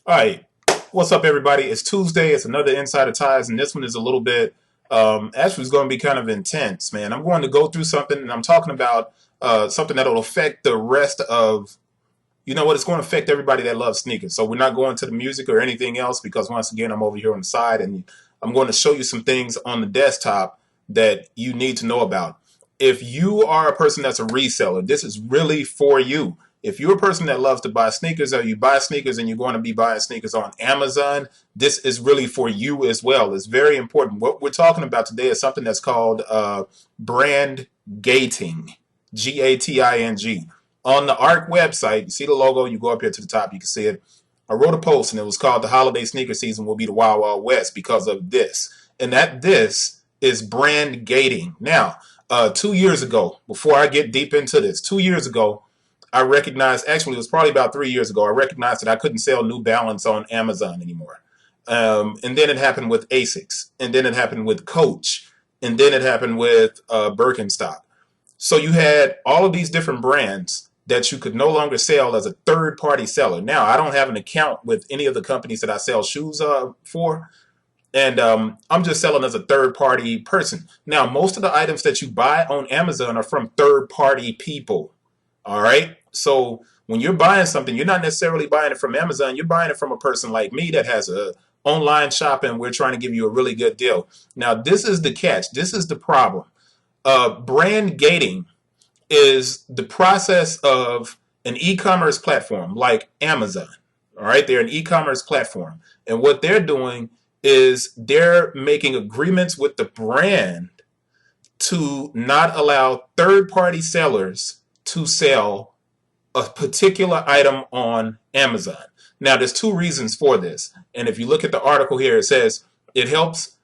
All right, what's up, everybody? It's Tuesday. It's another Insider Ties, and this one is a little bit, actually, it's going to be kind of intense, man. I'm going to go through something, and I'm talking about something that will affect the rest of, you know what, it's going to affect everybody that loves sneakers. So we're not going to the music or anything else because, once again, I'm over here on the side, and I'm going to show you some things on the desktop that you need to know about. If you are a person that's a reseller, this is really for you. If you're a person that loves to buy sneakers, or you buy sneakers and you're going to be buying sneakers on Amazon, this is really for you as well. It's very important. What we're talking about today is something that's called brand gating, Gating. On the ARC website, you see the logo, you go up here to the top, you can see it. I wrote a post and it was called "The Holiday Sneaker Season Will Be the Wild Wild West" because of this. And that this is brand gating. Now, 2 years ago, before I get deep into this, 2 years ago, I recognized, actually, it was probably about 3 years ago, I recognized that I couldn't sell New Balance on Amazon anymore. And then it happened with Asics. And then it happened with Coach. And then it happened with Birkenstock. So you had all of these different brands that you could no longer sell as a third party seller. Now, I don't have an account with any of the companies that I sell shoes for. And I'm just selling as a third party person. Now, most of the items that you buy on Amazon are from third party people. All right. So when you're buying something, you're not necessarily buying it from Amazon. You're buying it from a person like me that has a online shop, and we're trying to give you a really good deal. Now, this is the catch. This is the problem. Brand gating is the process of an e-commerce platform like Amazon. All right, they're an e-commerce platform, and what they're doing is they're making agreements with the brand to not allow third-party sellers to sell a particular item on Amazon. Now, there's two reasons for this, and if you look at the article here, it says it helps.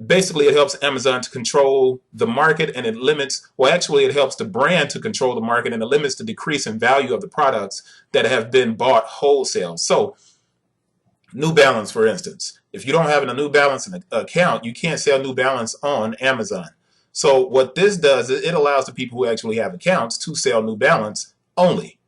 Basically, it helps Amazon to control the market, and it limits, well, actually, it helps the brand to control the market, and it limits the decrease in value of the products that have been bought wholesale. So, New Balance, for instance, if you don't have a New Balance account, you can't sell New Balance on Amazon. So, what this does is it allows the people who actually have accounts to sell New Balance only.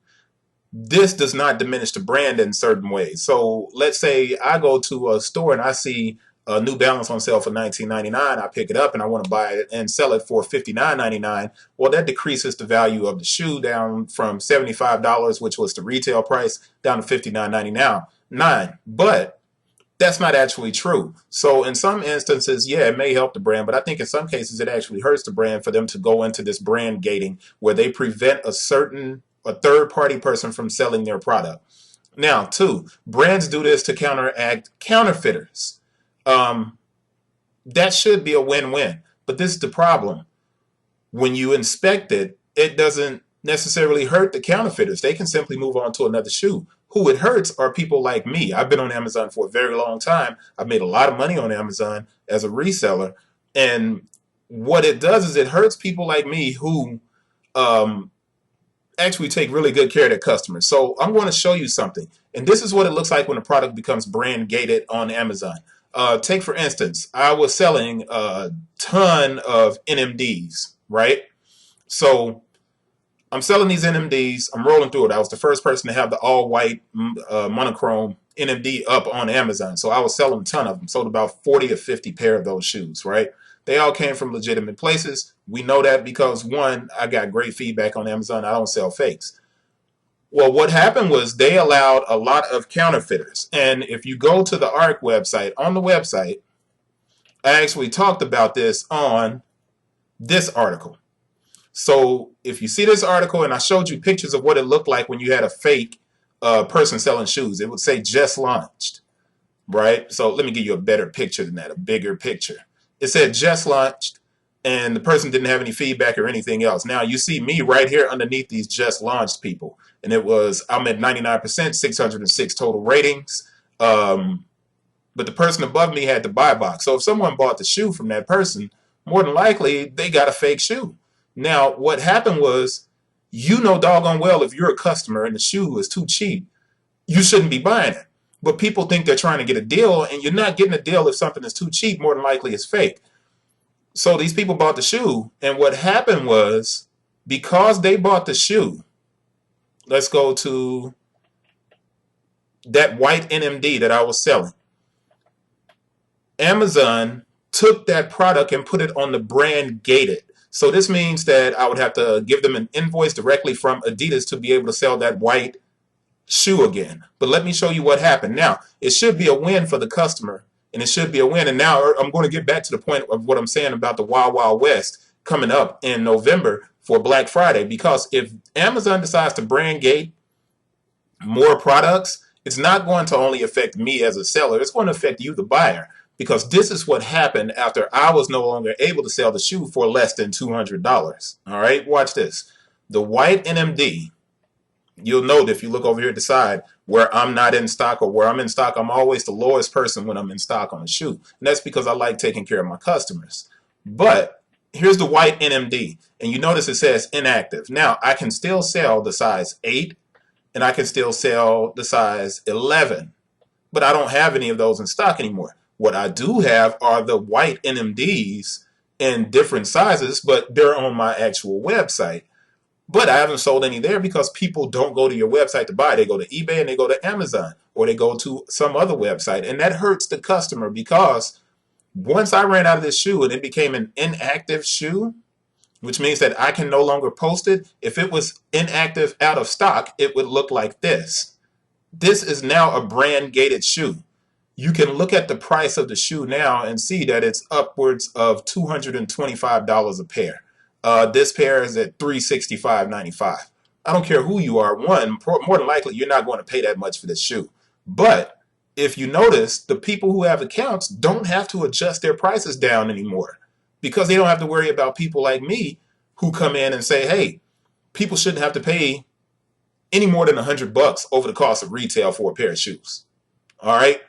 This does not diminish the brand in certain ways. So let's say I go to a store and I see a New Balance on sale for $19.99. I pick it up and I want to buy it and sell it for $59.99. Well, that decreases the value of the shoe down from $75, which was the retail price, down to $59.99. But that's not actually true. So in some instances, yeah, it may help the brand, but I think in some cases it actually hurts the brand for them to go into this brand gating where they prevent a third party person from selling their product. Now, two, brands do this to counteract counterfeiters. Um, that should be a win-win. But this is the problem. When you inspect it, it doesn't necessarily hurt the counterfeiters. They can simply move on to another shoe. Who it hurts are people like me. I've been on Amazon for a very long time. I've made a lot of money on Amazon as a reseller. And what it does is it hurts people like me who um, actually take really good care of their customers. So I'm going to show you something. And this is what it looks like when a product becomes brand gated on Amazon. Take, for instance, I was selling a ton of NMDs, right? So I'm selling these NMDs. I'm rolling through it. I was the first person to have the all white monochrome NMD up on Amazon. So I was selling a ton of them. Sold about 40 or 50 pair of those shoes, right? They all came from legitimate places. We know that because, one, I got great feedback on Amazon. I don't sell fakes. Well, what happened was they allowed a lot of counterfeiters. And if you go to the ARC website, on the website, I actually talked about this on this article. So if you see this article, and I showed you pictures of what it looked like when you had a fake person selling shoes, it would say just launched, right? So let me give you a better picture than that, a bigger picture. It said just launched, and the person didn't have any feedback or anything else. Now you see me right here underneath these just launched people, and I'm at 99%, 606 total ratings. But the person above me had the buy box. So if someone bought the shoe from that person, more than likely they got a fake shoe. Now, what happened was, you know doggone well if you're a customer and the shoe is too cheap, you shouldn't be buying it. But people think they're trying to get a deal, and you're not getting a deal if something is too cheap. More than likely it's fake. So these people bought the shoe, and what happened was, because they bought the shoe, let's go to that white NMD that I was selling, Amazon took that product and put it on the brand gated. So this means that I would have to give them an invoice directly from Adidas to be able to sell that white shoe again. But let me show you what happened. Now, it should be a win for the customer, and it should be a win. And now I'm going to get back to the point of what I'm saying about the Wild Wild West coming up in November for Black Friday. Because if Amazon decides to brand gate more products, it's not going to only affect me as a seller, it's going to affect you, the buyer. Because this is what happened after I was no longer able to sell the shoe for less than $200. All right, watch this. The white NMD, you'll note if you look over here to the side where I'm not in stock or where I'm in stock, I'm always the lowest person when I'm in stock on a shoe. And that's because I like taking care of my customers. But here's the white NMD. And you notice it says inactive. Now, I can still sell the size 8 and I can still sell the size 11. But I don't have any of those in stock anymore. What I do have are the white NMDs in different sizes, but they're on my actual website. But I haven't sold any there because people don't go to your website to buy. They go to eBay and they go to Amazon or they go to some other website. And that hurts the customer because once I ran out of this shoe and it became an inactive shoe, which means that I can no longer post it. If it was inactive out of stock, it would look like this. This is now a brand gated shoe. You can look at the price of the shoe now and see that it's upwards of $225 a pair. This pair is at $365.95. I don't care who you are. One, more than likely, you're not going to pay that much for this shoe. But if you notice, the people who have accounts don't have to adjust their prices down anymore because they don't have to worry about people like me who come in and say, hey, people shouldn't have to pay any more than $100 over the cost of retail for a pair of shoes. All right.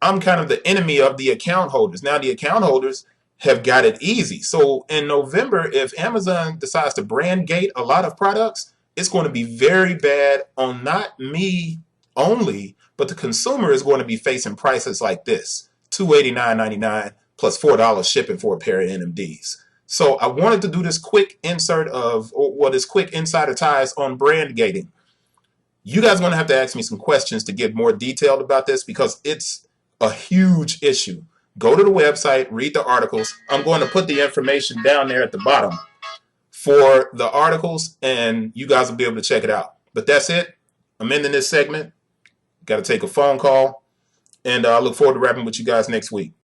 I'm kind of the enemy of the account holders. Now the account holders have got it easy. So in November, if Amazon decides to brand gate a lot of products, it's going to be very bad on not me only, but the consumer is going to be facing prices like this, $289.99 plus $4 shipping for a pair of NMDs. So I wanted to do this quick insert of, or this quick insider ties on brand gating. You guys are going to have to ask me some questions to get more detailed about this because it's a huge issue. Go to the website, read the articles. I'm going to put the information down there at the bottom for the articles, and you guys will be able to check it out. But that's it. I'm ending this segment. Got to take a phone call, and I look forward to rapping with you guys next week.